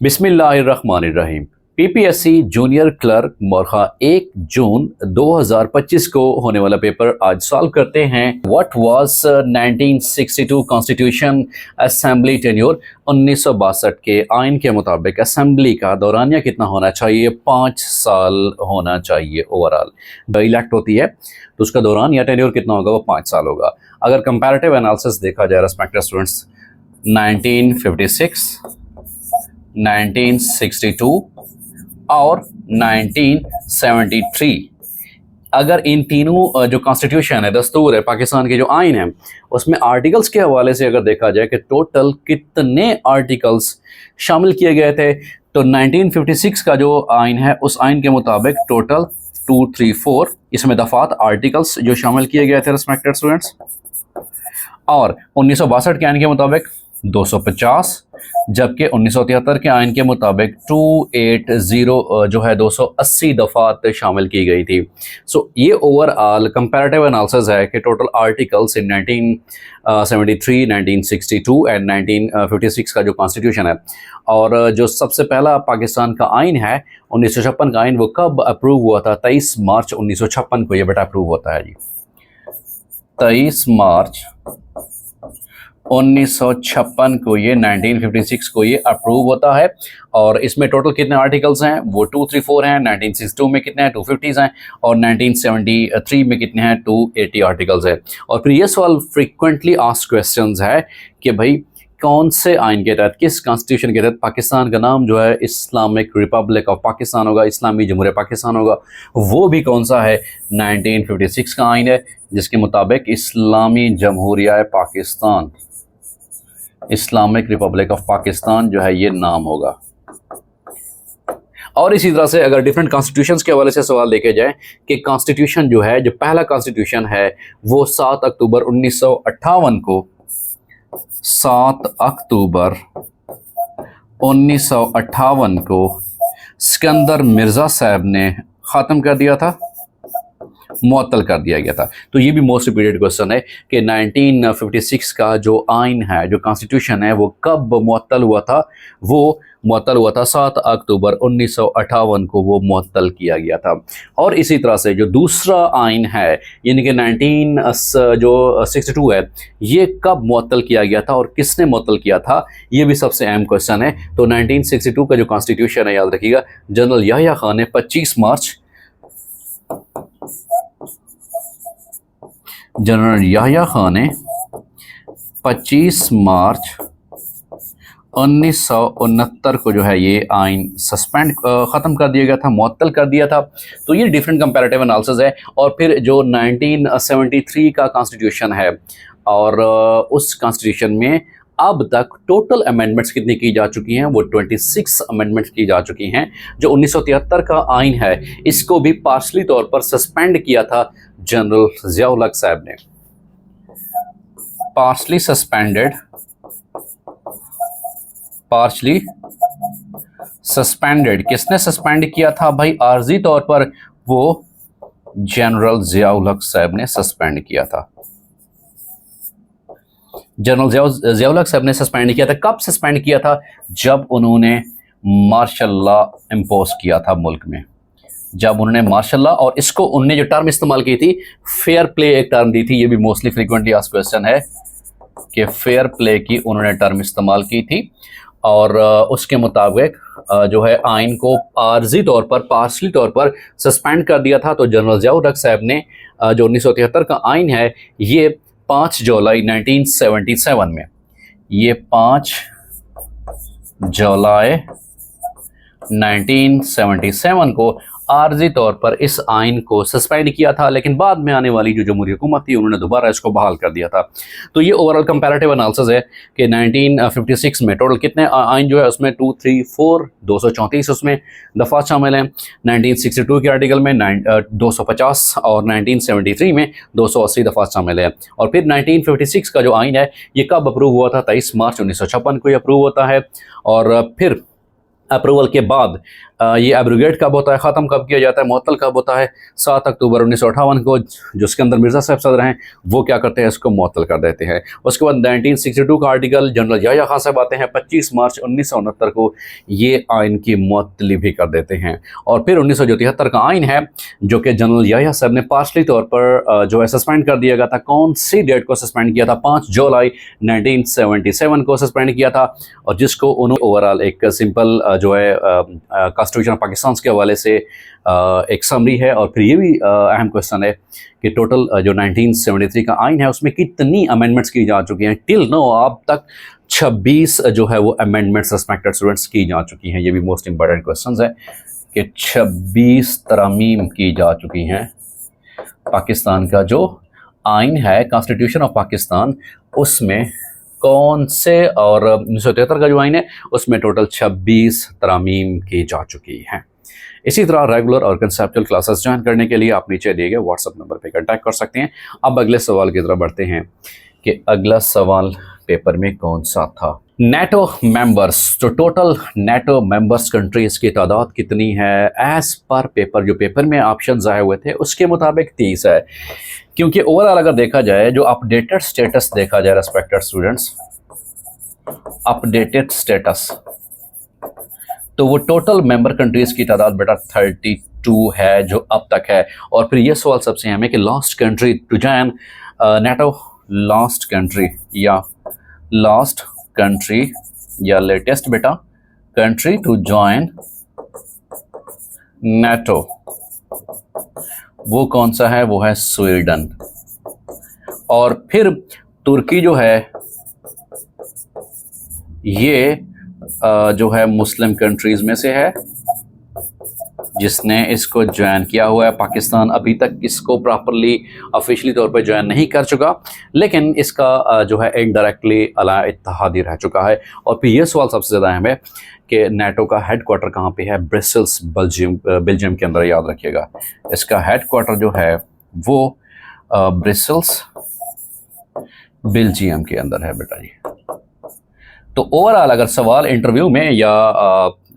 बिस्मिल्लाहिर्रहमानिर्रहीम। PPSC junior clerk मोरखा 1 जून 2025 को होने वाला पेपर आज सॉल्व करते हैं। What was 1962 constitution assembly tenure. 1962 के आइन के मुताबिक असेंबली का दौरानिया कितना होना चाहिए? 5 साल होना चाहिए ओवरऑल। जब इलेक्ट होती है तो उसका दौरानिया टेन्योर कितना होगा? वो 5 साल होगा। अगर कंपैरेटिव एनालिसिस देखा जाए रेस्पेक्टेड स्टूडेंट्स, 1956, 1962 और 1973, अगर इन तीनों जो कॉन्स्टिट्यूशन है, दस्तूर है, पाकिस्तान के जो आइन है, उसमें आर्टिकल्स के हवाले से अगर देखा जाए कि टोटल कितने आर्टिकल्स शामिल किए गए थे, तो 1956 का जो आइन है उस आइन के मुताबिक टोटल 234 इसमें दफात आर्टिकल्स जो शामिल किए गए थे रेस्पेक्टेड स्टूडेंट्स। और 1962 के आइन के मुताबिक 250, जबकि 1973 के आइन के मुताबिक 280 जो है 280 दफात शामिल की गई थी। सो ये ओवरऑल कंपैरेटिव एनालिसिस है कि टोटल आर्टिकल्स इन 1973, 1962 एंड 1956 का जो कॉन्स्टिट्यूशन है। और जो सबसे पहला पाकिस्तान का आइन है 1956 का आइन, वो कब अप्रूव हुआ था? 23 मार्च 1956 को ये बेटा अप्रूव होता है जी। 23 मार्च 1956 को ये 1956 को ये अप्रूव होता है। और इसमें टोटल कितने आर्टिकल्स हैं? वो 234 हैं। 1962 में कितने हैं? 250 हैं। और 1973 में कितने हैं? 280 आर्टिकल्स हैं। और फिर ये सवाल फ्रीक्वेंटली आस्क्ड क्वेश्चंस है कि भाई कौन से आइन के तहत, किस कॉन्स्टिट्यूशन के तहत पाकिस्तान का नाम जो है इस्लामिक रिपब्लिक ऑफ पाकिस्तान होगा, इस्लामी जमहूरिया पाकिस्तान होगा? वो भी कौन सा है? 1956 का आइन है, जिसके मुताबिक इस्लामी जमहूरिया Pakistan, Islamic republic of Pakistan जो है ये नाम होगा। और इसी तरह से अगर डिफरेंट कॉन्स्टिट्यूशंस के हवाले से सवाल देखे जाए कि कॉन्स्टिट्यूशन जो है, जो पहला कॉन्स्टिट्यूशन है वो 7 अक्टूबर 1958 को, 7 अक्टूबर 1958 को सिकंदर मिर्ज़ा साहब ने ख़त्म कर दिया था, मुअत्तल कर दिया गया था। तो ये भी मोस्ट रिपीटेड क्वेश्चन है कि 1956 का जो आइन है, जो कॉन्स्टिट्यूशन है, वो कब मुअत्तल हुआ था? वो मुअत्तल हुआ था 7 अक्टूबर 1958 को वो मुअत्तल किया गया था। और इसी तरह से जो दूसरा आइन है यानी कि 1962 है, ये कब मुअत्तल किया गया था और किसने मुअत्तल किया था? ये भी सबसे अहम क्वेश्चन है। तो 1962 का जो कॉन्स्टिट्यूशन है, याद रखिएगा, जनरल याह्या खान ने 25 मार्च जनरल याह्या खान ने 25 मार्च 1969 को जो है ये आइन सस्पेंड ख़त्म कर दिया गया था, मुअत्तल कर दिया था। तो ये डिफरेंट कंपैरेटिव एनालिसिस है। और फिर जो 1973 का कॉन्स्टिट्यूशन है, और उस कॉन्स्टिट्यूशन में अब तक टोटल अमेंडमेंट्स कितनी की जा चुकी हैं? वो 26 अमेंडमेंट्स की जा चुकी हैं। जो 1973 का आइन है, इसको भी पार्शली तौर पर सस्पेंड किया था जनरल ज़िया-उल हक साहब ने। पार्शली सस्पेंडेड किसने सस्पेंड किया था भाई? आर्जी तौर पर वो जनरल ज़िया-उल हक साहब ने सस्पेंड किया था। जनरल ज़िया-उल हक साहब ने सस्पेंड किया था। कब सस्पेंड किया था? जब उन्होंने मार्शल लॉ इम्पोज किया था मुल्क में। जब उन्होंने मार्शल लॉ, और इसको उन्होंने जो टर्म इस्तेमाल की थी, फेयर प्ले एक टर्म दी थी। ये भी मोस्टली फ्रीक्वेंटली आस्क्ड क्वेश्चन है कि फेयर प्ले की उन्होंने टर्म इस्तेमाल की थी। और उसके मुताबिक जो है आइन को आर्जी तौर पर, पार्शली तौर पर सस्पेंड कर दिया था। तो जनरल ज़िया-उल हक साहब ने जो 1973 का आइन है, ये 5 जुलाई 1977 में, ये 5 जुलाई 1977 को आर्जी तौर पर इस आइन को सस्पेंड किया था। लेकिन बाद में आने वाली जो जमहूरी हुकूमत थी, उन्होंने दोबारा इसको बहाल कर दिया था। तो ये ओवरऑल कंपैरेटिव एनालिसिस है कि 1956 में टोटल कितने आइन जो है उसमें 234, 234 उसमें दफा शामिल हैं। 1962 के आर्टिकल में 250 और 1973 में 280 दफा शामिल है। और फिर 1956 का जो आइन है, ये कब अप्रूव हुआ था? 23 मार्च 1956 को ये अप्रूव होता है। और फिर अप्रूवल के बाद ये एब्रोगेट कब होता है, ख़त्म कब किया जाता है, मुअत्तल कब होता है, 7 अक्टूबर 1958 को जिसके अंदर मिर्ज़ा साहब सदर हैं वो क्या करते हैं, इसको मुअत्तल कर देते हैं। उसके बाद 1962 का आर्टिकल जनरल याह्या खान साहब आते हैं, 25 मार्च 1969 को ये आइन की मुअत्तली भी कर देते हैं। और फिर 1973 का आइन है जो कि जनरल याह्या साहब ने पार्शली तौर पर जो है सस्पेंड कर दिया गया था। कौन सी डेट को सस्पेंड किया था, 5 जुलाई 1977 को सस्पेंड किया था, और जिसको उन्होंने ओवरऑल एक सिंपल जो है कॉन्स्टिट्यूशन ऑफ पाकिस्तान के हवाले से एक समरी है। और फिर ये भी अहम क्वेश्चन है कि टोटल जो 1973 का आइन है उसमें कितनी अमेंडमेंट्स की जा चुकी हैं। टिल नो अब तक 26 जो है वो अमेंडमेंट्स रिस्पेक्टेड स्टूडेंट्स की जा चुकी हैं। ये भी मोस्ट इंपॉर्टेंट क्वेश्चन है कि 26 तरमीम की जा चुकी हैं। पाकिस्तान का जो आइन है कॉन्स्टिट्यूशन ऑफ पाकिस्तान उसमें कौन से, और 1973 का जो आइन है उसमें टोटल 26 तरमीम की जा चुकी हैं। इसी तरह रेगुलर और कंसेप्चुअल क्लासेस ज्वाइन करने के लिए आप नीचे दिए गए व्हाट्सएप नंबर पे कांटेक्ट कर सकते हैं। अब अगले सवाल की तरफ बढ़ते हैं कि अगला सवाल पेपर में कौन सा था। नेटो मेंबर्स, जो टोटल नेटो मेंबर्स कंट्रीज़ की तादाद कितनी है एज पर पेपर, जो पेपर में ऑप्शंस आए हुए थे उसके मुताबिक 30 है। क्योंकि ओवरऑल अगर देखा जाए, जो अपडेटेड स्टेटस देखा जाए रेस्पेक्टेड स्टूडेंट्स, अपडेटेड स्टेटस, तो वो टोटल मेंबर कंट्रीज़ की तादाद बेटा 32 है जो अब तक है। और फिर ये सवाल सबसे अहम है कि last country to join NATO, last country या लेटेस्ट बेटा कंट्री टू जॉइन नेटो वो कौन सा है, वो है स्वीडन। और फिर तुर्की जो है ये जो है मुस्लिम कंट्रीज़ में से है जिसने इसको ज्वाइन किया हुआ है। पाकिस्तान अभी तक इसको प्रॉपरली ऑफिशियली तौर पर ज्वाइन नहीं कर चुका, लेकिन इसका जो है इनडायरेक्टली अला इत्तेहादी रह चुका है। और फिर ये सवाल सबसे ज़्यादा अहम है कि नेटो का हेड क्वार्टर कहाँ पे है, ब्रसेल्स बेल्जियम के अंदर, याद रखिएगा। इसका हेड क्वार्टर जो है वो ब्रसेल्स बेल्जियम के अंदर है बेटा जी। तो ओवरऑल अगर सवाल इंटरव्यू में या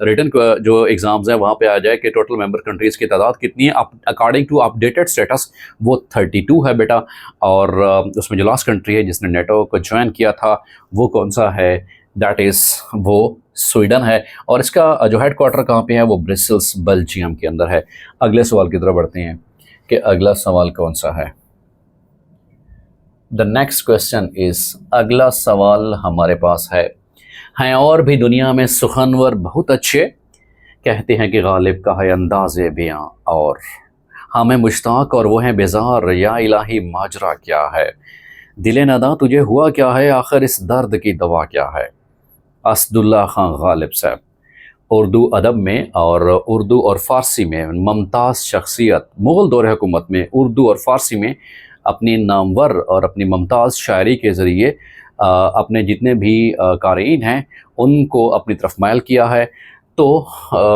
रिटन जो एग्ज़ाम्स हैं वहाँ पे आ जाए कि टोटल मेंबर कंट्रीज़ की तादाद कितनी है, अकॉर्डिंग टू अपडेटेड स्टेटस वो 32 है बेटा। और उसमें जो लास्ट कंट्री है जिसने नेटो को ज्वाइन किया था वो कौन सा है, दैट इज़ वो स्वीडन है। और इसका जो हेड क्वार्टर कहाँ पे है, वो ब्रसेल्स बेल्जियम के अंदर है। अगले सवाल की तरफ बढ़ते हैं कि अगला सवाल कौन सा है। द नेक्स्ट क्वेश्चन इज़, अगला सवाल हमारे पास है, हैं और भी दुनिया में सुखनवर बहुत अच्छे, कहते हैं कि गालिब का है अंदाज़े बयां, और हमें मुश्ताक और वो हैं बेजार, या इलाही माजरा क्या है, दिले नदा तुझे हुआ क्या है, आखिर इस दर्द की दवा क्या है। असदुल्ला खान गालिब साहब उर्दू अदब में और उर्दू और फ़ारसी में मुमताज़ शख्सियत, मुग़ल दौर हुकूमत में उर्दू और फ़ारसी में अपनी नामवर और अपनी मुमताज़ शायरी के ज़रिए अपने जितने भी क़ारीन हैं उनको अपनी तरफ मायल किया है। तो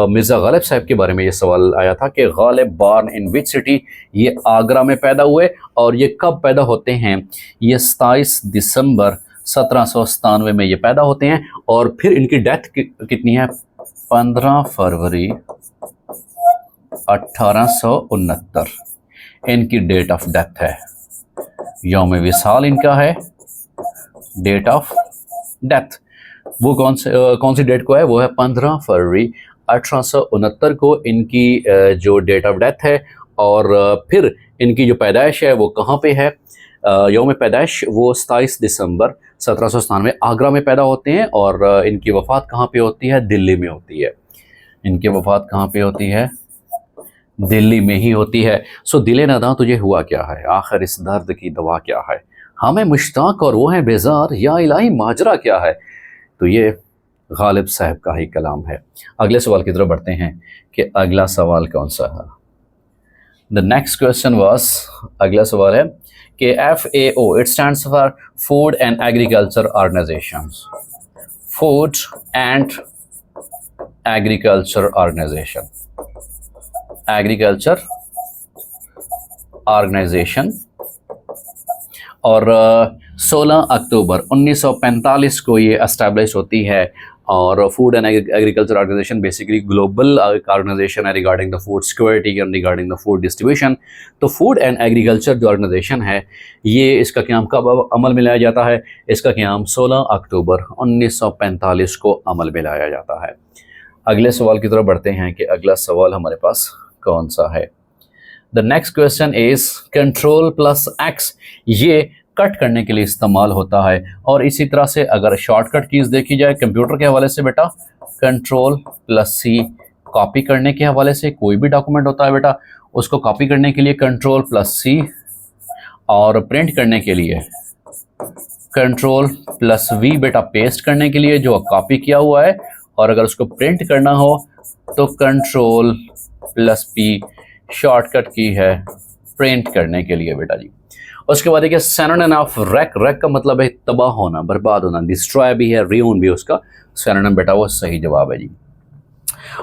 मिर्ज़ा गालिब साहब के बारे में ये सवाल आया था कि Ghalib born in which city, ये आगरा में पैदा हुए और ये कब पैदा होते हैं, ये 27 दिसंबर 1797 में ये पैदा होते हैं। और फिर इनकी डेथ कितनी है, 15 फरवरी 1869 इनकी डेट ऑफ डेथ है। यौम विसाल इनका है, डेट ऑफ डेथ वो कौन सी डेट को है, वो है 15 फरवरी 1869 को इनकी जो डेट ऑफ डेथ है। और फिर इनकी जो पैदाइश है वो कहाँ पे है, यौम पैदाइश वो 27 दिसंबर 1797 आगरा में पैदा होते हैं। और इनकी वफ़ात कहाँ पे होती है, दिल्ली में होती है। इनकी वफ़ात कहाँ पे होती है, दिल्ली में ही होती है। सो दिले नदा तुझे हुआ क्या है, आखिर इस दर्द की दवा क्या है, हमें मुश्ताक और वो हैं बेजार, या इलाही माजरा क्या है। तो ये गालिब साहब का ही कलाम है। अगले सवाल की तरफ बढ़ते हैं कि अगला सवाल कौन सा है। द नेक्स्ट क्वेश्चन वाज, अगला सवाल है कि FAO it stands for food and agriculture organisation, food and agriculture organisation, agriculture organisation. और 16 अक्टूबर 1945 को ये एस्टैब्लिश होती है। और food and agriculture organisation basically global organisation है regarding the food security and regarding the food distribution. तो food and agriculture जो organisation है ये इसका क़याम कब अमल में लाया जाता है? इसका क़याम 16 अक्टूबर 1945 को अमल में लाया जाता है। अगले सवाल की तरफ बढ़ते हैं कि अगला सवाल हमारे पास कौन सा है। The next question is control plus x, ये कट करने के लिए इस्तेमाल होता है। और इसी तरह से अगर शॉर्टकट कीज़ देखी जाए कंप्यूटर के हवाले से बेटा, कंट्रोल प्लस सी, कॉपी करने के हवाले से कोई भी डॉक्यूमेंट होता है बेटा उसको कॉपी करने के लिए कंट्रोल प्लस सी, और प्रिंट करने के लिए कंट्रोल प्लस वी बेटा, पेस्ट करने के लिए जो कॉपी किया हुआ है, और अगर उसको प्रिंट करना हो तो कंट्रोल प्लस पी शॉर्टकट की है प्रिंट करने के लिए बेटा जी। उसके बाद देखिए सिनोनिम ऑफ रैक, रैक का मतलब है तबाह होना, बर्बाद होना, डिस्ट्रॉय भी है, रियून भी उसका सिनोनिम बेटा, वो सही जवाब है जी।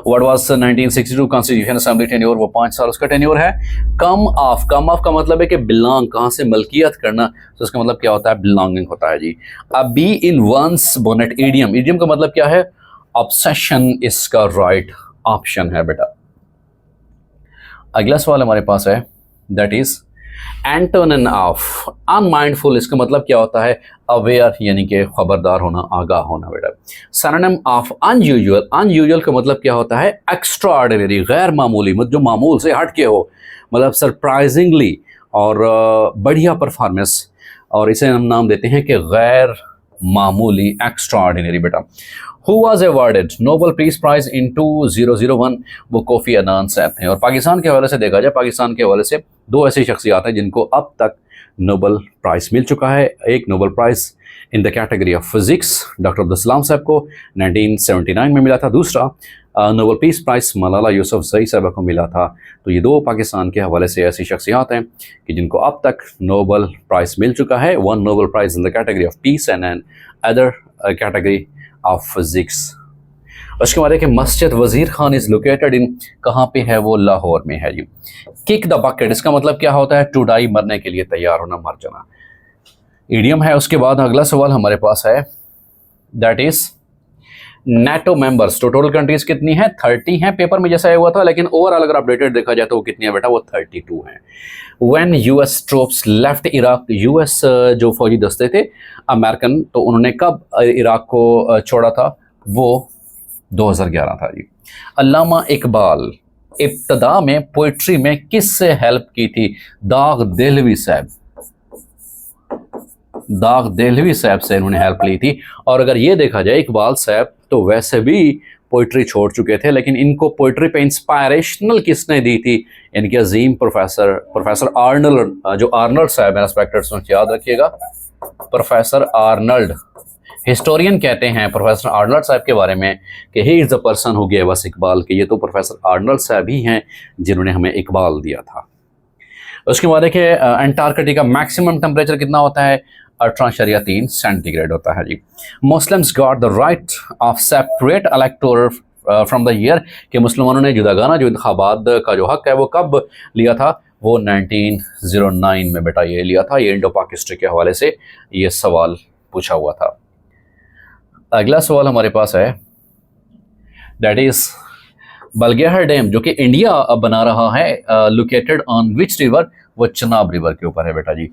What was 1962 constitution assembly tenure, वो 5 साल उसका टेन्योर है। कम ऑफ, कम ऑफ का मतलब है कि बिलोंग, कहाँ से मलकियत करना, तो उसका मतलब क्या होता है? बिलोंगिंग होता है जी। अब bee in one's bonnet, idiom, idiom का मतलब क्या है? ऑब्सेशन, इसका राइट ऑप्शन है बेटा। अगला सवाल हमारे पास है that is antonym of unmindful, इसका मतलब क्या होता है? अवेयर, यानी कि खबरदार होना, आगाह होना बेटा। सिनोनिम ऑफ अनयूजुअल, अनयूजुअल का मतलब क्या होता है? एक्स्ट्राऑर्डिनरी, गैर मामूली, मतलब जो मामूल से हट के हो, मतलब सरप्राइजिंगली और बढ़िया परफॉर्मेंस, और इसे हम नाम देते हैं कि गैर मामूली, एक्स्ट्राऑर्डिनरी बेटा। Who was awarded Nobel peace prize in 2001, वो कोफी अनान साहब थे। और पाकिस्तान के हवाले से देखा जाए, पाकिस्तान के हवाले से 2 ऐसी शख्सियात हैं जिनको अब तक नोबेल प्राइज़ मिल चुका है। एक Nobel prize in the category of physics doctor Abdul Salam sahab को 1979 में मिला था। दूसरा Nobel peace prize Malala Yousafzai साहबा को मिला था। तो ये 2 पाकिस्तान के हवाले से ऐसी शख्सियात हैं कि जिनको अब तक नोबेल प्राइज़ मिल चुका है। 1 Nobel prize in the category of peace and another category of physics. उसके बाद है कि मस्जिद वज़ीर खान इज़ लोकेटेड इन, कहाँ पे है? वो लाहौर में है जी। किक द बकेट, इसका मतलब क्या होता है? टू डाई, मरने के लिए तैयार होना, मर जाना, ईडियम है। उसके बाद अगला सवाल हमारे पास है दैट इज नेटो मेंबर्स, तो टोटल कंट्रीज कितनी हैं? 30 हैं, पेपर में जैसा हुआ था, लेकिन ओवरऑल अगर अपडेटेड देखा जाए तो वो कितनी है बेटा? वो 32 हैं। When US troops left Iraq, US जो फौजी दस्ते थे अमेरिकन, तो उन्होंने कब इराक को छोड़ा था? वो 2011 था जी। अल्लामा इकबाल इब्तदा में पोइट्री में किससे हेल्प की थी? दाग देहलवी साहब, दाग देहलवी साहब से इन्होंने हेल्प ली थी। और अगर ये देखा जाए इकबाल साहब तो वैसे भी पोइट्री छोड़ चुके थे, लेकिन इनको पोइट्री पे इंस्पायरेशनल किसने दी थी? इनके अजीम प्रोफेसर आर्नल्ड, जो आर्नल्ड साहब हैं, रेस्पेक्टेड स्टूडेंट्स याद रखिएगा, प्रोफेसर आर्नल्ड, हिस्टोरियन कहते हैं प्रोफेसर आर्नल्ड साहब के बारे में कि he is the person who gave us Iqbal, के ये तो प्रोफेसर आर्नल्ड साहब ही हैं जिन्होंने हमें इकबाल दिया था। उसके बाद देखिए अंटार्कटिका मैक्सिमम टेम्परेचर कितना होता है? 18.3 सेंटीग्रेड होता है जी। Muslims got the right of separate electoral from the year, कि मुसलमानों ने जुदागाना जो इंतखाबात का जो हक है वो कब लिया था? वो 1909 में बेटा ये लिया था। ये इंडो पाक हिस्ट्री के हवाले से ये सवाल पूछा हुआ था। अगला सवाल हमारे पास है दैट इज बलगेहर डैम जो कि इंडिया अब बना रहा है, लोकेटेड ऑन विच रिवर? वो चनाब रिवर के ऊपर है बेटा जी।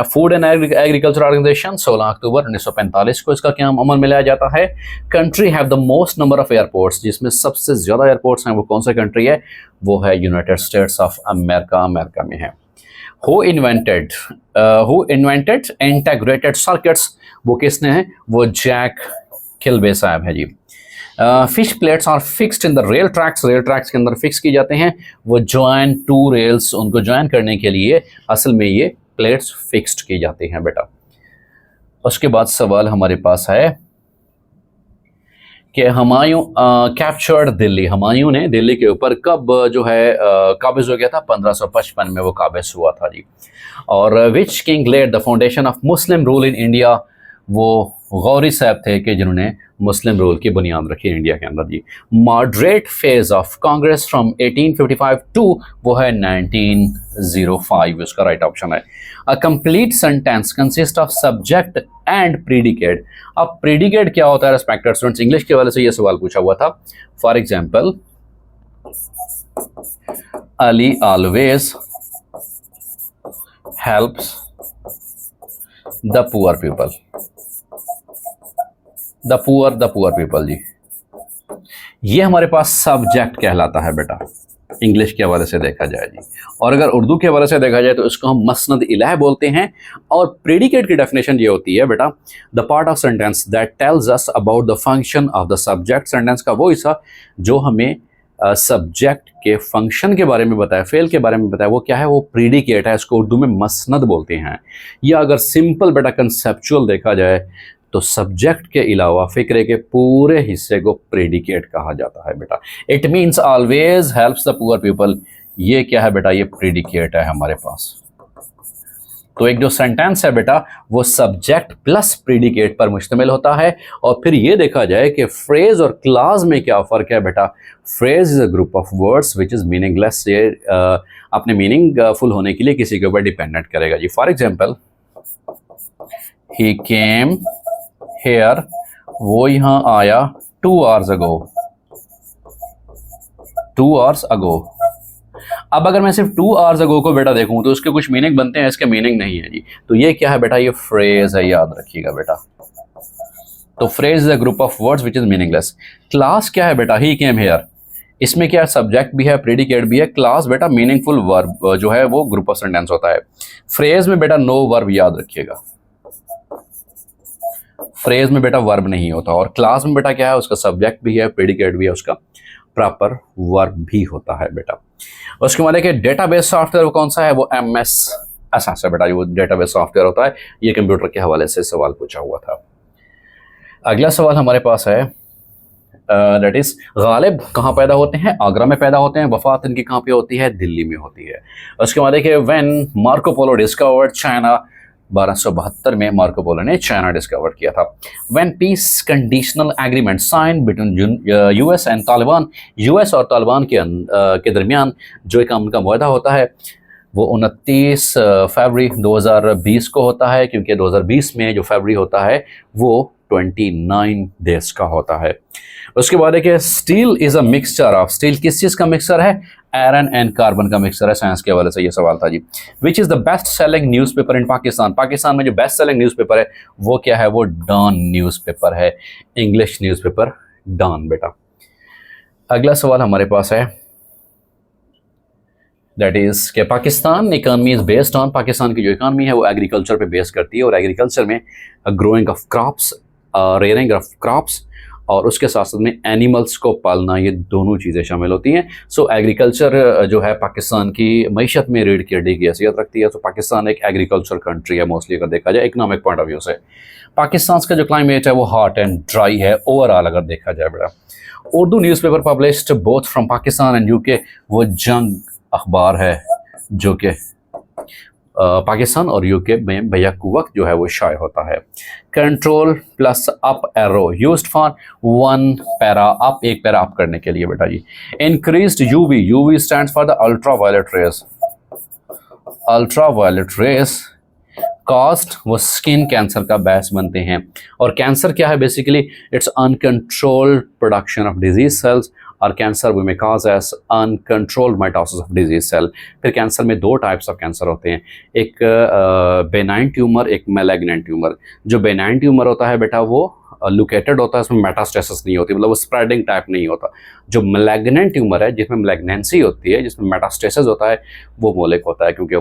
फूड एंड एग्रीकल्चर ऑर्गेनाइजेशन 16 अक्टूबर 1945 को इसका क्या अमल में लाया जाता है। Country have the most number of airports, जिसमें सबसे ज़्यादा एयरपोर्ट्स हैं वो कौन सा कंट्री है? वो है United states of America, America में है। हु इन्वेंटेड इंटीग्रेटेड सर्किट्स, वो किसने है? वो जैक किल्बे साहब है जी। Fish plates are fixed in the rail tracks, rail tracks के अंदर फिक्स की जाते हैं। वो ज्वाइन 2 रेल्स, उनको ज्वाइन करने के लिए असल में ये प्लेट्स फिक्स्ड की जाती हैं बेटा। उसके बाद सवाल हमारे पास है कि हुमायूं कैप्चर्ड दिल्ली, हुमायूं ने दिल्ली के ऊपर कब जो है काबिज हो गया था? 1555 में वो काबिज हुआ था जी। और which king led the foundation of Muslim rule in India? वो गौरी साहब थे कि जिन्होंने मुस्लिम रूल की बुनियाद रखी इंडिया के अंदर जी। Moderate phase of Congress from 1855 to वो है 1905, उसका राइट ऑप्शन है। A complete sentence consist of subject and predicate. अब प्रीडिकेट क्या होता है रिस्पेक्टेड स्टूडेंट्स, इंग्लिश के वाले से ये सवाल पूछा हुआ था। For example, Ali always helps the poor people, the poor people जी, ये हमारे पास सब्जेक्ट कहलाता है बेटा इंग्लिश के हवाले से देखा जाए जी। और अगर उर्दू के हवाले से देखा जाए तो इसको हम मसनद इलाह बोलते हैं। और प्रेडिकेट की डेफिनेशन ये होती है बेटा, the part of sentence that tells us about the function of the subject. Sentence का वो हिस्सा जो हमें सब्जेक्ट के फंक्शन के बारे में बताया, फेल के बारे में बताया, वो क्या है, वो प्रीडिकेट है। इसको उर्दू में मसनद बोलते हैं। या अगर सिंपल बेटा कंसेप्चुअल देखा जाए तो सब्जेक्ट के अलावा फिक्रे के पूरे हिस्से को प्रेडिकेट कहा जाता है बेटा। It means always helps the poor people, ये क्या है बेटा, ये प्रेडिकेट है हमारे पास। तो एक जो सेंटेंस है बेटा वो सब्जेक्ट प्लस प्रीडिकेट पर मुश्तमिल होता है। और फिर ये देखा जाए कि फ्रेज और क्लास में क्या फ़र्क है बेटा। Phrase is a group of words which is meaningless, ये अपने मीनिंग फुल होने के लिए किसी के ऊपर डिपेंडेंट करेगा जी। For example, he came here, वो यहाँ आया 2 hours ago, 2 hours ago। अब अगर मैं सिर्फ 2 hours ago को बेटा देखूं तो उसके कुछ मीनिंग बनते हैं, इसके मीनिंग नहीं है जी। तो ये क्या है बेटा, ये फ्रेज है, याद रखिएगा बेटा। तो phrase is a group of words which is meaningless. Class क्या है बेटा, ही केम हेयर, इसमें क्या सब्जेक्ट भी है, प्रेडिकेट भी है। क्लास बेटा मीनिंगफुल वर्ब जो है वो ग्रुप ऑफ सेंटेंस होता है। फ्रेज में बेटा नो वर्ब, याद रखिएगा, फ्रेज में बेटा वर्ब नहीं होता। और क्लास में बेटा क्या है, उसका सब्जेक्ट भी है, प्रेडिकेट भी है, उसका प्रॉपर वर्ब भी होता है बेटा। उसके बाद देखिए डेटाबेस सॉफ्टवेयर वो कौन सा है, वो MS एस है बेटा, वो डेटाबेस सॉफ्टवेयर होता है। ये कंप्यूटर के हवाले से सवाल पूछा हुआ था। अगला सवाल हमारे पास है दैट इज गालिब कहाँ पैदा होते हैं, आगरा में पैदा होते हैं। वफात इनकी कहाँ पे होती है, दिल्ली में होती है। उसके बाद देखिए when Marco Polo discovered China, 1272 में मार्को पोलो ने चाइना डिस्कवर किया था। When peace conditional agreement sign between US and Taliban, US और तालिबान के दरमियान जो एक अमन का मुआहदा होता है वो 29 फरवरी 2020 को होता है, क्योंकि 2020 में जो फरवरी होता है वो 29 डेज का होता है। उसके बाद है कि steel is a mixture of, steel किस चीज़ का मिक्सचर है, आयरन एंड कार्बन का मिक्सचर है। साइंस के हवाले से ये सवाल था जी। Which is the best selling newspaper in Pakistan, Pakistan में जो बेस्ट सेलिंग न्यूज़पेपर है वो क्या है, वो डॉन न्यूज़पेपर है, इंग्लिश न्यूज़पेपर डॉन बेटा। अगला सवाल हमारे पास है दैट इज़ कि Pakistan economy is based on, Pakistan की जो इकानमी है वो एग्रीकल्चर पे बेस करती है। और एग्रीकल्चर में growing of crops, rearing of crops और उसके साथ साथ में एनिमल्स को पालना, ये दोनों चीज़ें शामिल होती हैं। सो एग्रीकल्चर जो है पाकिस्तान की मईशत में रीढ़ की हड्डी की हैसियत रखती है। तो पाकिस्तान एक एग्रीकल्चर कंट्री है मोस्टली अगर देखा जाए इकोनॉमिक पॉइंट ऑफ व्यू से। पाकिस्तान का जो क्लाइमेट है वो हॉट एंड ड्राई है ओवरऑल अगर देखा जाए बेटा। Urdu newspaper published both from Pakistan and UK, वो जंग अखबार है जो कि पाकिस्तान और UK में बैक वक्त जो है वो शाये होता है। Control plus up arrow used for 1 para up, एक पैरा अप करने के लिए बेटा जी। Increased UV, UV stands for the ultra violet rays, ultra violet rays cause वो स्किन कैंसर का बायस बनते हैं। और कैंसर क्या है basically, it's uncontrolled production of disease cells, और कैंसर वी में cause as uncontrolled mitosis of disease cell. फिर कैंसर में 2 टाइप्स ऑफ कैंसर होते हैं, एक बेनाइन ट्यूमर, एक मैलिग्नेंट ट्यूमर। जो बेनाइन ट्यूमर होता है बेटा वो लोकेटेड होता है, उसमें मेटास्टेसिस नहीं होती, मतलब वो स्प्रेडिंग टाइप नहीं होता। जो मैलिग्नेंट ट्यूमर है जिसमें मैलिग्नेंसी होती है, जिसमें मेटास्टेसिस होता है, वो मोलिक होता है, क्योंकि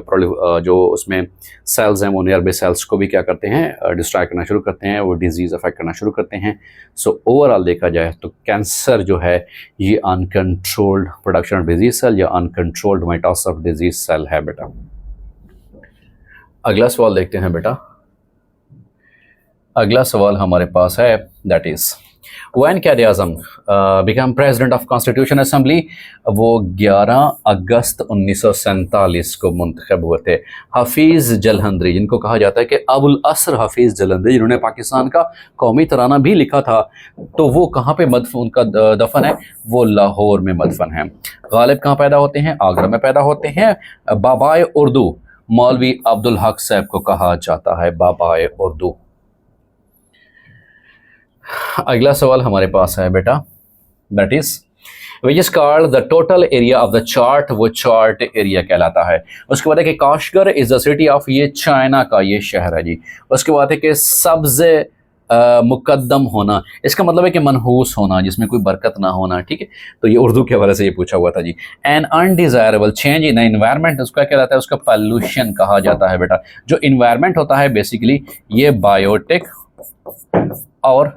जो उसमें सेल्स हैं वो नियर बेस सेल्स को भी क्या करते हैं, डिस्ट्रॉय करना शुरू करते हैं, वो डिजीज़ अफेक्ट करना शुरू करते हैं। सो ओवरऑल देखा जाए तो कैंसर जो है ये uncontrolled production of disease cell या uncontrolled mitosis of disease cell है बेटा। अगला सवाल देखते हैं बेटा। अगला सवाल हमारे पास है that is when Quaid-e Azam become president of constitution assembly, वो 11 अगस्त 1947 को मुंतखब हुए थे। हफीज़ जलहंदरी, जिनको कहा जाता है कि अबुल असर हफीज़ जलहंदरी, जिन्होंने पाकिस्तान का कौमी तराना भी लिखा था, तो वो कहाँ पे उनका दफन है? वो लाहौर में मदफन है। गालिब कहाँ पैदा होते हैं? आगरा में पैदा होते हैं। बाबाए उर्दू मौलवी अब्दुल हक साहब को कहा जाता है बाबाए उर्दू। अगला सवाल हमारे पास है बेटा, that is which is called the total area of the chart, वो चार्ट एरिया कहलाता है। उसके बाद है कि Kashgar is the city of, ये चाइना का ये शहर है जी। उसके बाद है कि सब्ज़ मुकद्दम होना, इसका मतलब है कि मनहूस होना, जिसमें कोई बरकत ना होना, ठीक है। तो ये उर्दू के हवाले से ये पूछा हुआ था जी। An undesirable change in environment, उसका क्या कहलाता है? उसका पॉल्यूशन कहा जाता है बेटा। जो इन्वायरमेंट होता है बेसिकली ये बायोटिक और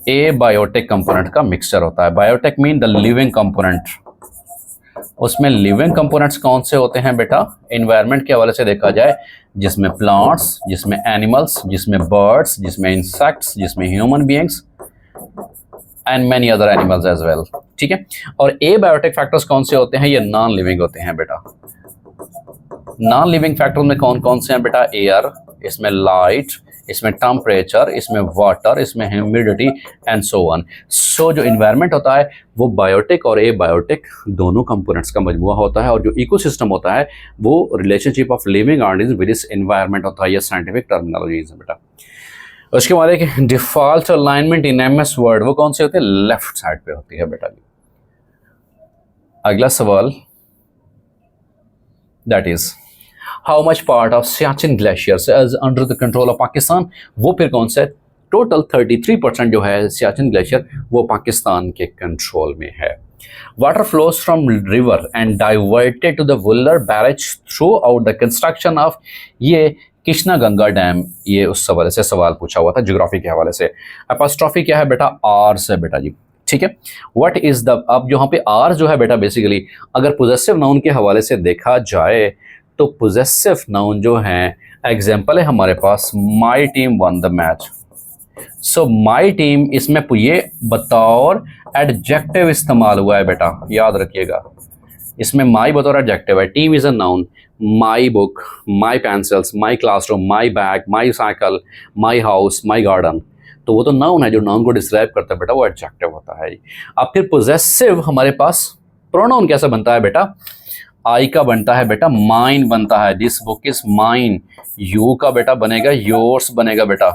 ए बायोटिक कंपोनेंट का मिक्सचर होता है। Biotic mean the living component. उसमें लिविंग कंपोनेंट्स कौन से होते हैं बेटा? एनवायरनमेंट के हवाले से देखा जाए, जिसमें प्लांट्स, जिसमें एनिमल्स, जिसमें बर्ड्स, जिसमें इंसेक्ट्स, जिसमें human beings and many other animals as well, ठीक है। और ए बायोटिक फैक्टर्स कौन से होते हैं? ये नॉन लिविंग होते हैं बेटा। नॉन लिविंग फैक्टर में कौन कौन से हैं बेटा? एयर, इसमें लाइट, इसमें टेम्परेचर, इसमें वाटर, इसमें ह्यूमिडिटी एंड सो ऑन। सो जो इन्वायरमेंट होता है वो बायोटिक और ए बायोटिक दोनों कंपोनेंट्स का मजमुआ होता है। और जो इकोसिस्टम होता है वो relationship of living organism with this environment होता है। ये साइंटिफिक टर्मिनोलॉजीज है बेटा। उसके बाद एक default alignment in MS word, वो कौन से होते हैं? लेफ्ट साइड पे होती है बेटा। अगला सवाल, that is how much part of Siachen glacier is under the control of Pakistan, वो फिर कौन सा है? टोटल 33% जो है सियाचिन ग्लेशियर वो पाकिस्तान के कंट्रोल में है। Water flows from river and diverted to the Wular barrage throughout the construction of, ये कृष्णा गंगा डैम, ये उस हवाले से सवाल पूछा हुआ था ज्योग्राफी के हवाले से। अपॉस्ट्रोफी क्या है बेटा? आर से बेटा जी, ठीक है। व्हाट इज द, अब यहाँ पे आर जो है बेटा बेसिकली अगर पोजेसिव नाउन के हवाले से देखा जाए तो पोजेसिव नाउन जो है एग्जाम्पल है हमारे पास, my team won the match. So my team, इसमें ये बतौर एडजेक्टिव इस्तेमाल हुआ है बेटा, याद रखिएगा। इसमें माई बतौर एडजेक्टिव है, team is a noun. My book, my pencils, my classroom, my bag, my cycle, my house, my garden, तो वो तो नाउन है, जो नाउन को डिस्क्राइब करता है बेटा वो एडजेक्टिव होता है। अब फिर पोजेसिव हमारे पास प्रोनाउन कैसा बनता है बेटा? आई का बनता है बेटा माइन बनता है, this book is mine. You का बेटा बनेगा योर्स बनेगा बेटा,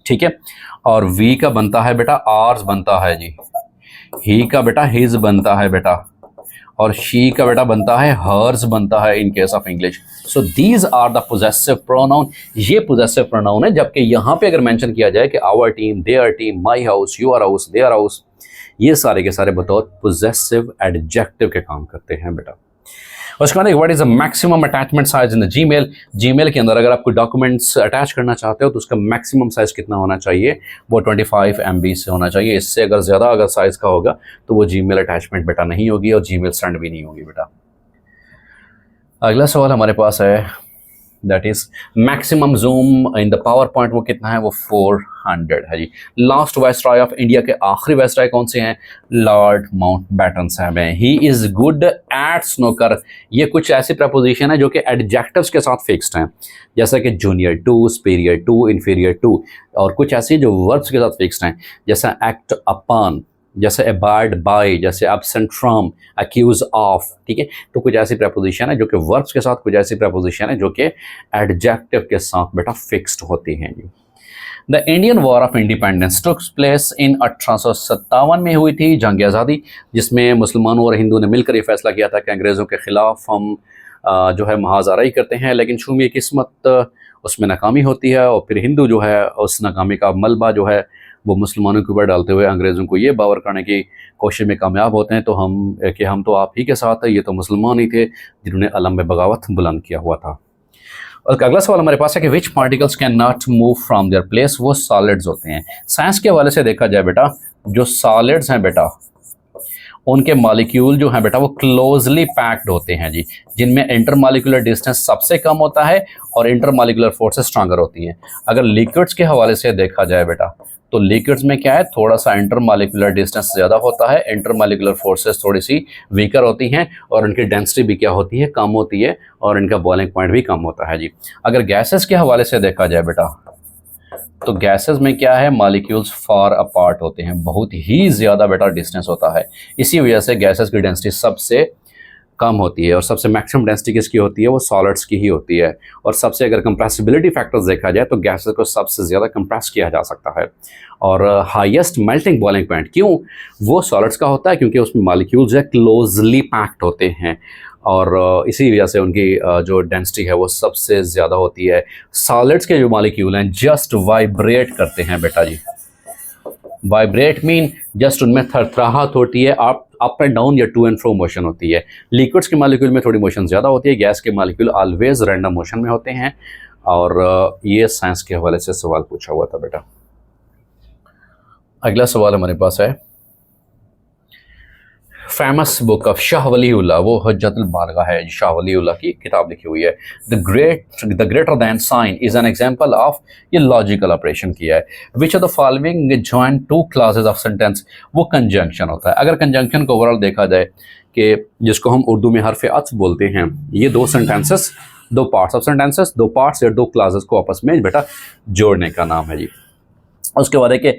ठीक है। और वी का बनता है बेटा आर्स बनता है जी। ही का बेटा हिज बनता है बेटा, और शी का बेटा बनता है हर्स बनता है in case of English. So these are the possessive pronoun, ये पोजेसिव प्रोनाउन है। जबकि यहाँ पे अगर मेंशन किया जाए कि our team, their team, my house, your house, their house, ये सारे के सारे बतौर पोजेसिव एडजेक्टिव के काम करते हैं बेटा। उसके बाद what is the maximum attachment size in the Gmail, Gmail के अंदर अगर आप कोई डॉक्यूमेंट्स अटैच करना चाहते हो तो उसका मैक्सिमम साइज कितना होना चाहिए? वो 25 MB से होना चाहिए। इससे अगर ज़्यादा अगर साइज का होगा तो वो जीमेल अटैचमेंट बेटा नहीं होगी और जीमेल सेंड भी नहीं होगी बेटा। अगला सवाल हमारे पास है, that is maximum zoom in the power point, वो कितना है? वो 400 है जी। लास्ट वाइसरॉय ऑफ इंडिया के आखिरी वाइसरॉय कौन से हैं? लॉर्ड माउंटबेटन साहब हैं। He is good at snooker, ये कुछ ऐसी प्रपोजिशन है जो कि एडजेक्टिव्स के साथ फिक्स्ड हैं, जैसा कि junior to, superior to, inferior to, और कुछ ऐसी जो वर्ब्स के साथ फिक्स्ड हैं, जैसा एक्ट अपॉन, जैसे अबाइड बाय, जैसे एब्सेंट फ्रॉम, अक्यूज ऑफ, ठीक है। तो कुछ ऐसी प्रपोजिशन है जो कि वर्ब्स के साथ, कुछ ऐसी प्रपोजिशन है जो कि एडजेक्टिव के साथ बेटा फिक्स्ड होती हैं जी। The Indian war of independence took place in 1857 में हुई थी जंग आज़ादी, जिसमें मुसलमानों और हिंदू ने मिलकर ये फैसला किया था कि अंग्रेज़ों के ख़िलाफ़ हम जो है महाज़ाराई करते हैं, लेकिन शुमी किस्मत उसमें नाकामी होती है और फिर हिंदू जो है उस नाकामी का मलबा जो है वो मुसलमानों के ऊपर डालते हुए अंग्रेज़ों को ये बावर करने की कोशिश में कामयाब होते हैं तो हम तो आप ही के साथ है, ये तो मुसलमान ही थे जिन्होंने अलम में बगावत बुलंद किया हुआ था। और अगला सवाल हमारे पास है कि which particles can not move from their place, वो सॉलिड्स होते हैं। साइंस के हवाले से देखा जाए बेटा, जो सॉलिड्स हैं बेटा उनके मॉलिक्यूल जो हैं बेटा वो क्लोजली पैक्ड होते हैं जी, जिनमें इंटरमॉलिक्यूलर डिस्टेंस सबसे कम होता है और इंटरमॉलिक्यूलर फोर्सेस स्ट्रांगर होती हैं। अगर लिक्विड्स के हवाले से देखा जाए बेटा तो लिक्विड्स में क्या है, थोड़ा सा इंटरमॉलिक्यूलर डिस्टेंस ज़्यादा होता है, इंटरमॉलिक्यूलर फोर्सेस थोड़ी सी वीकर होती हैं और उनकी डेंसिटी भी क्या होती है, कम होती है और इनका बॉइलिंग पॉइंट भी कम होता है जी। अगर गैसेस के हवाले से देखा जाए बेटा, तो गैसेस में क्या है, मॉलिक्यूल्स फार अपार्ट होते हैं, बहुत ही ज़्यादा बेटा डिस्टेंस होता है। इसी वजह से गैसेस की डेंसिटी सबसे कम होती है और सबसे मैक्सिमम डेंसिटी किसकी होती है, वो सॉलिड्स की ही होती है। और सबसे अगर कंप्रेसिबिलिटी फैक्टर्स देखा जाए तो गैसेस को सबसे ज़्यादा कंप्रेस किया जा सकता है। और हाईएस्ट मेल्टिंग बॉइलिंग पॉइंट क्यों, वो सॉलिड्स का होता है क्योंकि उसमें मॉलिक्यूल्स है क्लोजली पैक्ड होते हैं और इसी वजह से उनकी जो डेंसिटी है वो सबसे ज़्यादा होती है। सॉलिड्स के जो मॉलिक्यूल हैं जस्ट वाइब्रेट करते हैं बेटा जी। वाइब्रेट मीन जस्ट उनमें थरथराहट होती है, अप एंड डाउन या टू एंड फ्रो मोशन होती है। लिक्विड्स के मॉलिक्यूल में थोड़ी मोशन ज़्यादा होती है, गैस के मॉलिक्यूल ऑलवेज रैंडम मोशन में होते हैं। और ये साइंस के हवाले से सवाल पूछा हुआ था बेटा। अगला सवाल हमारे पास है, famous book of Shah Waliullah, वो हज्जतुल बालगा है, शाह वलीउल्लाह की किताब लिखी हुई है। The greater than sign is an example of, ये लॉजिकल ऑपरेशन किया है। Which of the following join two classes of sentence, वो कंजंक्शन होता है। अगर कंजंक्शन को ओवरऑल देखा जाए कि जिसको हम उर्दू में हरफ अत्फ बोलते हैं, ये दो सेंटेंसेस, दो पार्ट्स ऑफ सेंटेंसेस, दो पार्ट्स या दो क्लासेस को आपस में बेटा जोड़ने का नाम है जी। उसके बाद है कि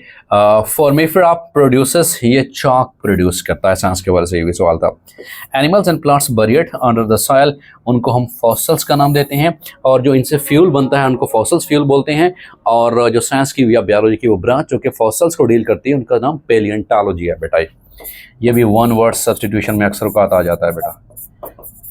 फॉर्मिफेरा प्रोड्यूसेस, ये चॉक प्रोड्यूस करता है, साइंस के बारे से ये भी सवाल था। Animals and plants buried under the soil, उनको हम फॉसल्स का नाम देते हैं और जो इनसे फ्यूल बनता है उनको फॉसल्स फ्यूल बोलते हैं। और जो साइंस की या बायोलॉजी की वो ब्रांच जो कि फॉसल्स को डील करती है उनका नाम पेलियंटोलॉजी है बेटा। ये भी वन वर्ड सब्स्टिट्यूशन में अक्सर औकात आ जाता है बेटा।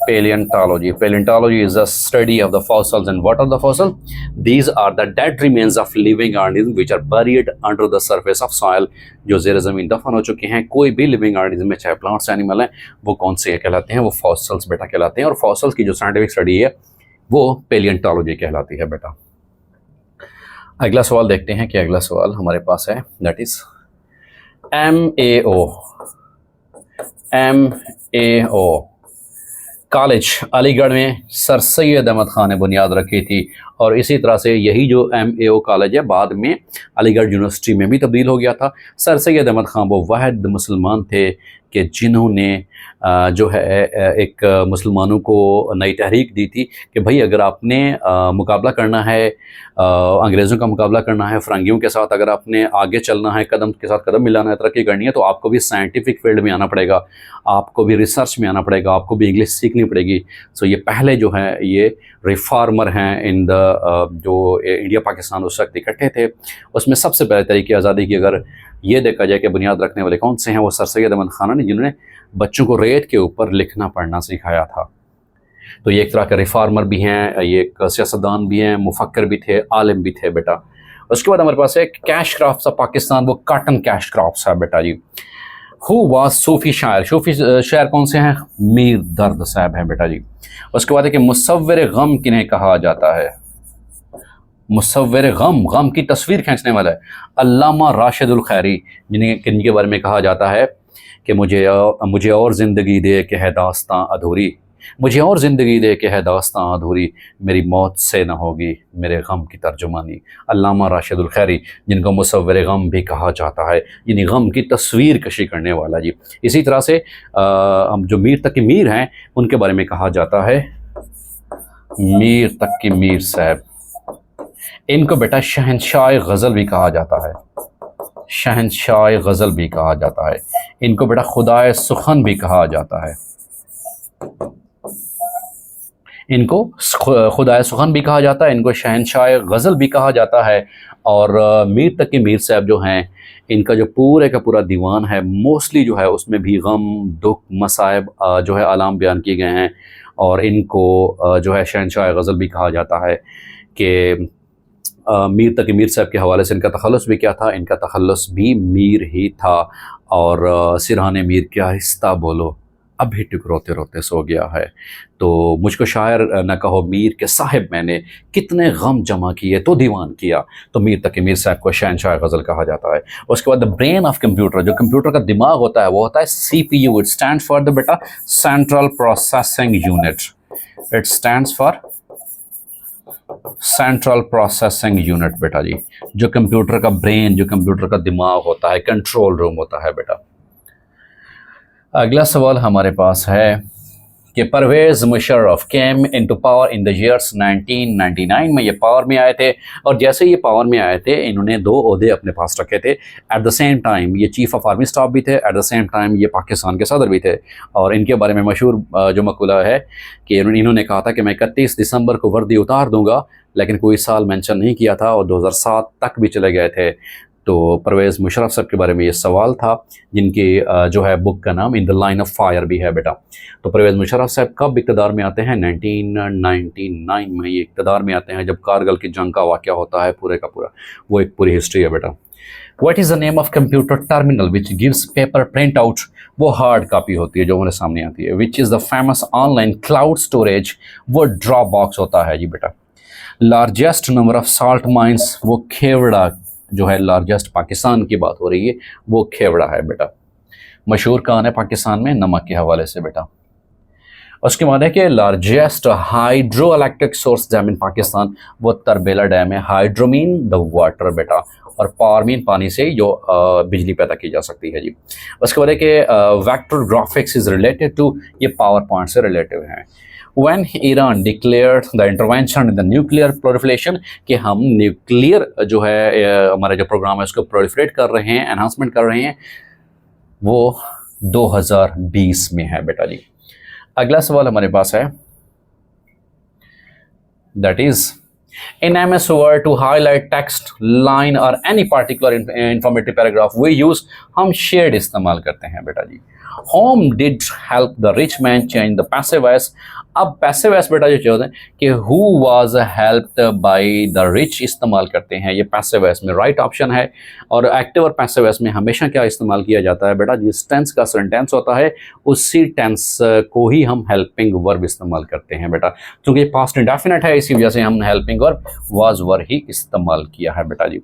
Paleontology. Paleontology is the study of the fossils. And what are the fossils? These are the dead remains of living organisms which are buried under the surface of soil. जो ज़ेर ज़मीन दफन हो चुके हैं, कोई भी लिविंग ऑर्गेनिज्म में, चाहे प्लांट्स एनिमल हैं, वो कौन से कहलाते हैं, वो फॉसल्स बेटा कहलाते हैं। और फॉसल्स की जो साइंटिफिक स्टडी है वो पेलियंटोलॉजी कहलाती है बेटा। अगला सवाल देखते हैं कि अगला सवाल हमारे पास है, that is MAO college Aligarh में सर सैयद अहमद ख़ान ने बुनियाद रखी थी। और इसी तरह से यही जो MAO कॉलेज है बाद में अलीगढ़ यूनिवर्सिटी में भी तब्दील हो गया था। सर सैयद अहमद ख़ान वो वाहिद मुसलमान थे कि जिन्होंने जो है एक मुसलमानों को नई तहरीक दी थी कि भाई अगर आपने मुकाबला करना है, अंग्रेज़ों का मुकाबला करना है फ़िरंगियों के साथ, अगर आपने आगे चलना है, कदम के साथ कदम मिलाना है, तरक्की करनी है, तो आपको भी साइंटिफिक फील्ड में आना पड़ेगा, आपको भी रिसर्च में आना पड़ेगा, आपको भी इंग्लिश सीखनी पड़ेगी। सो ये पहले जो है ये रिफार्मर हैं इन द जो इंडिया पाकिस्तान उस वक्त इकट्ठे थे, उसमें सबसे पहले तरीके आज़ादी की अगर ये देखा जाए कि बुनियाद रखने वाले कौन से हैं, वो सर सैयद अहमद ख़ान ने, जिन्होंने बच्चों को रेत के ऊपर लिखना पढ़ना सिखाया था। तो ये एक तरह के रिफार्मर भी हैं, ये एक सियासतदान भी हैं, मुफक्कर भी थे, आलिम भी थे बेटा। उसके बाद हमारे पास है कैश क्रॉप्स ऑफ पाकिस्तान, वो कॉटन कैश क्रॉप्स है बेटा जी। हु वाज सूफ़ी शायर, सूफ़ी शायर कौन से हैं, मीर दर्द साहब हैं बेटा जी। उसके बाद है कि मुसव्विर गम किन्हें कहा जाता है, मुसव्विर गम, गम की तस्वीर खींचने वाला है अल्लामा राशिदुल खैरी, जिनके बारे में कहा जाता है कि मुझे और ज़िंदगी दे के है दास्तां अधूरी, मुझे और ज़िंदगी दे के है दास्तां अधूरी, मेरी मौत से न होगी मेरे गम की तर्जुमानी। अल्लामा राशिदुल खैरी, जिनको मुसव्विर गम भी कहा जाता है, यानी गम की तस्वीर कशी करने वाला जी। इसी तरह से हम जो मीर तकी मीर हैं उनके बारे में कहा जाता है मीर तकी मीर साहब। इनको बेटा शहनशाह गज़ल भी कहा जाता है, शहनशाह गज़ल भी कहा जाता है। इनको बेटा खुदाए सुखन भी कहा जाता है, इनको खुदाए सुखन भी कहा जाता है, इनको शहनशाह गज़ल भी कहा जाता है। और मीर तकी मीर साहब जो हैं, इनका जो पूरे का पूरा दीवान है मोस्टली जो है उसमें भी गम, दुख, मसाइब जो है आलाम बयान किए गए हैं। और इनको जो है शहनशाह गज़ल भी कहा जाता है कि मीर तकी मीर साहब के हवाले से इनका तखल्लुस भी क्या था, इनका तखल्लुस भी मीर ही था। और सिरहाने मीर क्या हिस्सा बोलो, अभी टुक रोते रोते सो गया है। तो मुझको शायर न कहो मीर के साहिब, मैंने कितने गम जमा किए तो दीवान किया। तो मीर तकी मीर साहब को शहनशाह गज़ल कहा जाता है। उसके बाद द ब्रेन ऑफ कंप्यूटर, जो कंप्यूटर का दिमाग होता है वो होता है CPU। It stands for the बेटा central processing unit, it stands for central processing unit बेटा जी, जो कंप्यूटर का ब्रेन, जो कंप्यूटर का दिमाग होता है, कंट्रोल रूम होता है बेटा। अगला सवाल हमारे पास है कि Pervez Musharraf came into power in the years 1999 में ये पावर में आए थे, और जैसे ये पावर में आए थे इन्होंने 2 ओहदे अपने पास रखे थे। एट द सेम टाइम ये चीफ़ ऑफ आर्मी स्टाफ भी थे, एट द सेम टाइम ये पाकिस्तान के सदर भी थे। और इनके बारे में मशहूर जो मकूला है कि इन्होंने कहा था कि मैं 31 दिसंबर को वर्दी उतार दूंगा, लेकिन कोई साल मेंशन नहीं किया था और 2007 तक भी चले गए थे। तो परवेज़ मुशर्रफ साहब के बारे में ये सवाल था, जिनकी जो है बुक का नाम in the line of fire भी है बेटा। तो परवेज़ मुशर्रफ साहब कब इक़्तिदार में आते हैं? 1999 में ये इक़्तिदार में आते हैं, जब कारगिल की जंग का वाक़या होता है पूरे का पूरा। वो एक पूरी हिस्ट्री है बेटा। What is the name of computer terminal which gives paper print out? वो हार्ड कापी होती है जो हमारे सामने आती है। विच is the famous online cloud storage? वो ड्रॉप बॉक्स होता है जी बेटा। Largest number of salt mines? वो खेवड़ा जो है, लार्जेस्ट पाकिस्तान की बात हो रही है, वो खेवड़ा है बेटा। मशहूर कौन है पाकिस्तान में? नमक के हवाले से बेटा। उसके बाद है कि largest hydroelectric source dam in Pakistan? वो तरबेला डैम है। हाइड्रो मीन द वाटर बेटा, और पावर मीन पानी से जो बिजली पैदा की जा सकती है जी। उसके बाद है कि vector graphics is related to? ये पावर पॉइंट से रिलेटिव है। When Iran declared the intervention in the nuclear proliferation, कि हम न्यूक्लियर जो है हमारा जो प्रोग्राम है उसको प्रोलिफरेट कर रहे हैं, एनहांसमेंट कर रहे हैं, वो 2020 में है बेटा जी। अगला सवाल हमारे पास है, that is in MS Word to highlight text, line or any particular informative paragraph we use, हम shared इस्तेमाल करते हैं बेटा जी। Home did help the rich man change the passive voice। अब passive voice बेटा जो होता है कि who was helped by the rich इस्तेमाल करते हैं, ये passive voice में right option है। और active और passive voice में हमेशा क्या इस्तेमाल किया जाता है बेटा? जिस tense का sentence होता है उसी tense को ही हम helping verb इस्तेमाल करते हैं बेटा। क्योंकि past indefinite है इसी वजह से हम helping verb was were ही इस्तेमाल किया है बेटा जी।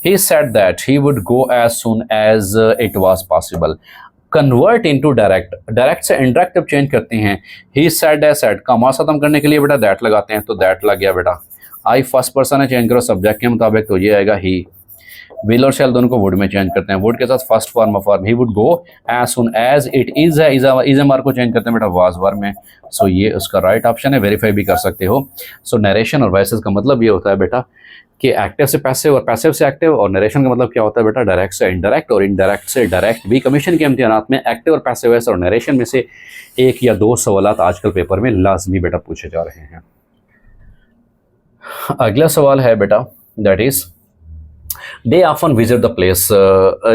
He said that he would go as soon as it was possible। Convert into direct, direct से इंडायरेक्ट जब चेंज करते हैं, ही सेड है, सेड का मास खत्म करने के लिए बेटा दैट लगाते हैं, तो दैट लग गया बेटा। आई फर्स्ट पर्सन है, चेंज करो सब्जेक्ट के मुताबिक, तो ये आएगा ही। विल और शैल दोनों को वुड में चेंज करते हैं, वुड के साथ first form of verb, he would go as soon as it is है, इज एम आर को चेंज करते हैं बेटा वाज वर्ब में। सो ये उसका राइट ऑप्शन है, वेरीफाई भी कर सकते हो। सो नरेशन और वॉइसेस का मतलब ये होता है बेटा कि एक्टिव से पैसिव और पैसिव से एक्टिव, और नरेशन का मतलब क्या होता है बेटा? डायरेक्ट से इनडायरेक्ट और इनडायरेक्ट से डायरेक्ट। भी कमीशन के इम्तिहानात में एक्टिव और पैसिव वॉइस और नरेशन में से 1 या 2 सवालात आजकल पेपर में लाजमी बेटा पूछे जा रहे हैं। अगला सवाल है बेटा, that is they often visit the place.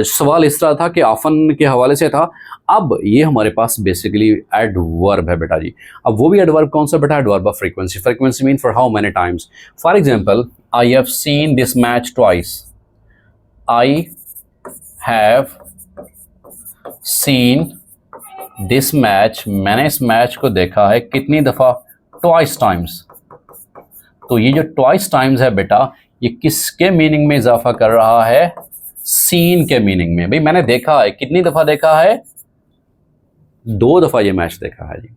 सवाल इस तरह था कि ऑफन के हवाले से था। अब ये हमारे पास बेसिकली एडवर्ब है बेटा जी। अब वो भी एडवर्ब कौन सा बेटा? Adverb of frequency. Frequency mean for how many times. For example, I have seen this match twice. I have seen this match, मैंने इस मैच को देखा है कितनी दफ़ा? Twice times. तो ये जो ट्वाइस टाइम्स है बेटा, ये किसके मीनिंग में इजाफा कर रहा है? सीन के मीनिंग में। भाई मैंने देखा है, कितनी दफ़ा देखा है? 2 दफ़ा ये मैच देखा है जी।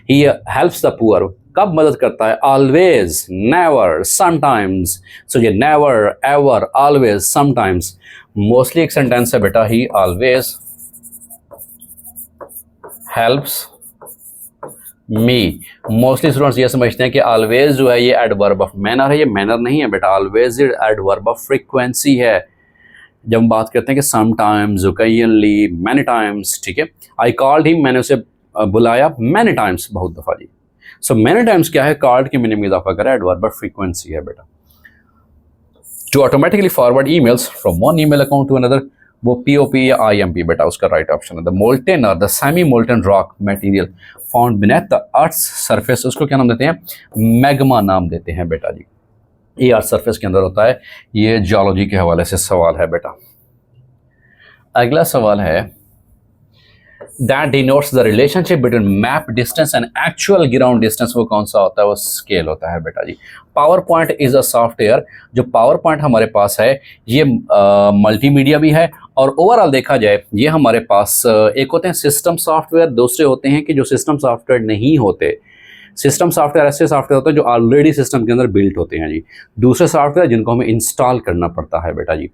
ही हेल्प्स द पुअर, कब मदद करता है? Always, never, sometimes. सो ये never, ever, always, sometimes mostly एक सेंटेंस है बेटा। He always helps me. Mostly students ये समझते हैं कि ऑलवेज जो है ये एडवर्ब ऑफ मैनर है। ये मैनर नहीं है बेटा, ऑलवेज एडवर्ब ऑफ फ्रीक्वेंसी है। जब हम बात करते हैं कि समटाइम्स, ओकेजनली, मैनी टाइम्स, ठीक है। आई कॉल्ड हिम, मैंने उसे बुलाया मैनी टाइम्स, बहुत दफ़ा जी। सो मैनी टाइम्स क्या है? कॉल्ड के मीनिंग में इजाफा करा, एडवर्ब ऑफ फ्रीक्वेंसी है बेटा। To automatically forward emails from one email account to another, वो POP या IMP बेटा, उसका राइट ऑप्शन है। द मोल्टेन और the semi molten rock material found beneath the earth surface, उसको क्या नाम देते हैं? मैग्मा नाम देते हैं बेटा जी। ये अर्थ सरफेस के अंदर होता है। ये जियोलॉजी के हवाले से सवाल है बेटा। अगला सवाल है, that denotes the relationship between map distance and actual ground distance, वो कौन सा होता है? वो स्केल होता है बेटा जी। PowerPoint is a software. जो पावर पॉइंट हमारे पास है ये मल्टीमीडिया भी है, और ओवरऑल देखा जाए ये हमारे पास एक होते हैं सिस्टम सॉफ्टवेयर, दूसरे होते हैं कि जो सिस्टम सॉफ्टवेयर नहीं होते। सिस्टम सॉफ्टवेयर ऐसे सॉफ्टवेयर होते हैं जो ऑलरेडी सिस्टम के अंदर बिल्ट होते हैं जी। दूसरे सॉफ्टवेयर जिनको हमें इंस्टॉल करना पड़ता है बेटा जी।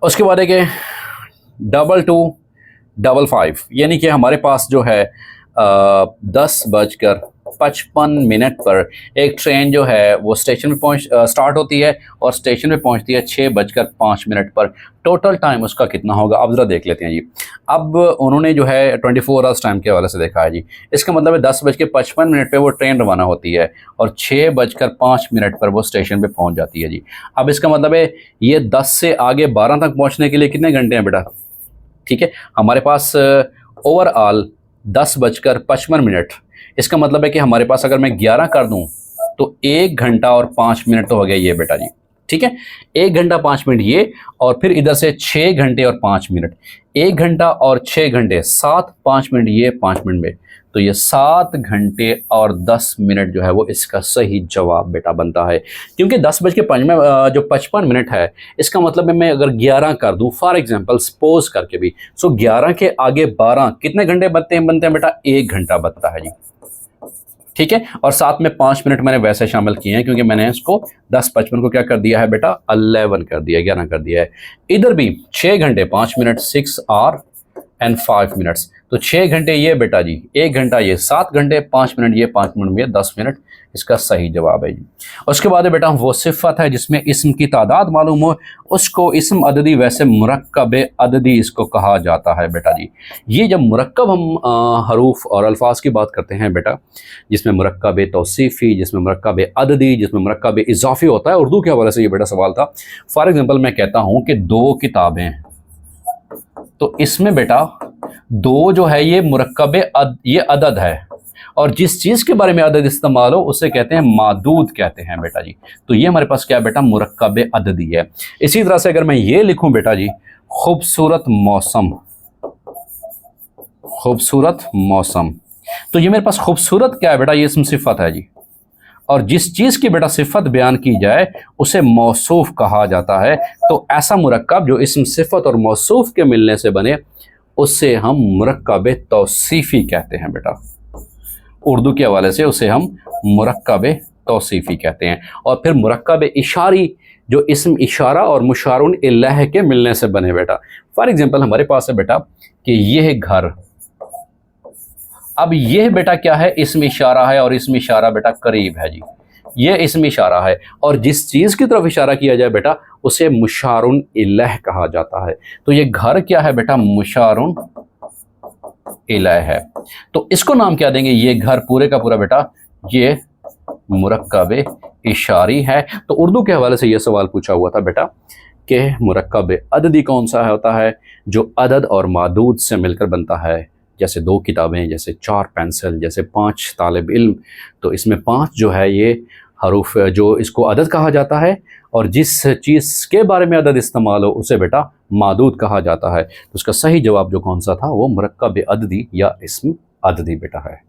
उसके बाद है कि 22:55 यानी कि हमारे पास जो है 10:55 पर एक ट्रेन जो है वो स्टेशन पे स्टार्ट होती है और स्टेशन पे पहुंचती है 6:05 पर। टोटल टाइम उसका कितना होगा आप ज़रा देख लेते हैं जी। अब उन्होंने जो है 24 आवर्स टाइम के हवाले से देखा है जी। इसका मतलब है 10:55 पे वो ट्रेन रवाना होती है और 6:05 पर वो स्टेशन पे पहुंच जाती है जी। अब इसका मतलब है ये 10 से आगे 12 तक पहुंचने के लिए कितने घंटे हैं बेटा? ठीक है, हमारे पास ओवरऑल 10:55। इसका मतलब है कि हमारे पास अगर मैं 11 कर दूं तो 1 घंटा और 5 मिनट तो हो गया ये बेटा जी। ठीक है, 1 घंटा 5 मिनट ये, और फिर इधर से 6 घंटे और 5 मिनट। 1 घंटा और 6 घंटे 7, 5 मिनट ये, 5 मिनट में, तो ये 7 घंटे और 10 मिनट जो है वो इसका सही जवाब बेटा बनता है। क्योंकि 10:55 है, इसका मतलब है मैं अगर 11 कर दूं फॉर एग्जांपल सपोज करके भी, सो 11 के आगे 12 कितने घंटे बनते हैं बेटा? 1 घंटा बनता है जी। ठीक है, और साथ में 5 मिनट मैंने वैसे शामिल किए हैं क्योंकि मैंने इसको 10:55 को क्या कर दिया है बेटा? 11 कर दिया, 11 कर दिया है। इधर भी 6 घंटे 5 मिनट, 6 आवर एंड 5 मिनट्स, तो 6 घंटे ये बेटा जी, 1 घंटा ये, 7 घंटे 5 मिनट ये, 5 मिनट ये, 10 मिनट इसका सही जवाब है जी। उसके बाद बेटा वो सिफ़त है जिसमें इस्म की तादाद मालूम हो, उसको इस्म अददी, वैसे मुरक्कब अददी इसको कहा जाता है बेटा जी। ये जब मुरक्कब हम हरूफ और अल्फाज की बात करते हैं बेटा, जिसमें मुरक्कब तौसीफ़ी, जिसमें मुरक्कब अददी, जिसमें मुरक्कब इज़ाफ़ी होता है, उर्दू के हवाले से ये बेटा सवाल था। फॉर एग्ज़ाम्पल मैं कहता हूँ कि 2 किताबें, तो इसमें बेटा 2 जो है ये मुरक्कब ये अदद है, और जिस चीज़ के बारे में अदद इस्तेमाल हो उसे कहते हैं मादूद कहते हैं बेटा जी। तो ये हमारे पास क्या है बेटा? मुरक्कब अददी है। इसी तरह से अगर मैं ये लिखूं बेटा जी, खूबसूरत मौसम, खूबसूरत मौसम, तो ये मेरे पास खूबसूरत क्या है बेटा? ये इसम सिफ़त है जी, और जिस चीज़ की बेटा सिफ़त बयान की जाए उसे मौसूफ़ कहा जाता है। तो ऐसा मुरक्कब जो इसम सिफ़त और मौसूफ़ के मिलने से बने उससे हम मुरक्कब तौसीफ़ी कहते हैं बेटा। उर्दू के हवाले से उसे हम मुरक्कब तौसीफ़ी कहते हैं। और फिर मुरक्कब इशारी, जो इसम इशारा और मुशारुन इलैह के मिलने से बने बेटा। फॉर एग्जांपल हमारे पास है बेटा कि यह घर, अब यह बेटा क्या है? इसम इशारा है, और इसम इशारा बेटा करीब है जी। ये इसम इशारा है, और जिस चीज़ की तरफ इशारा किया जाए बेटा उसे मुशारुन इलैह कहा जाता है। तो ये घर क्या है बेटा? मुशारुन इलैह है। तो इसको नाम क्या देंगे? ये घर पूरे का पूरा बेटा ये मुरक्कब इशारी है। तो उर्दू के हवाले से ये सवाल पूछा हुआ था बेटा कि मुरक्कब अददी कौन सा होता है? जो अदद और मादूद से मिलकर बनता है। जैसे 2 किताबें, जैसे 4 पेंसिल, जैसे 5 तालिब इल्म। तो इसमें 5 जो है ये हरूफ जो इसको अदद कहा जाता है, और जिस चीज़ के बारे में अदद इस्तेमाल हो उसे बेटा मादूद कहा जाता है। तो उसका सही जवाब जो कौन सा था वो मुरक्कब अददी या इस्म अददी बेटा है।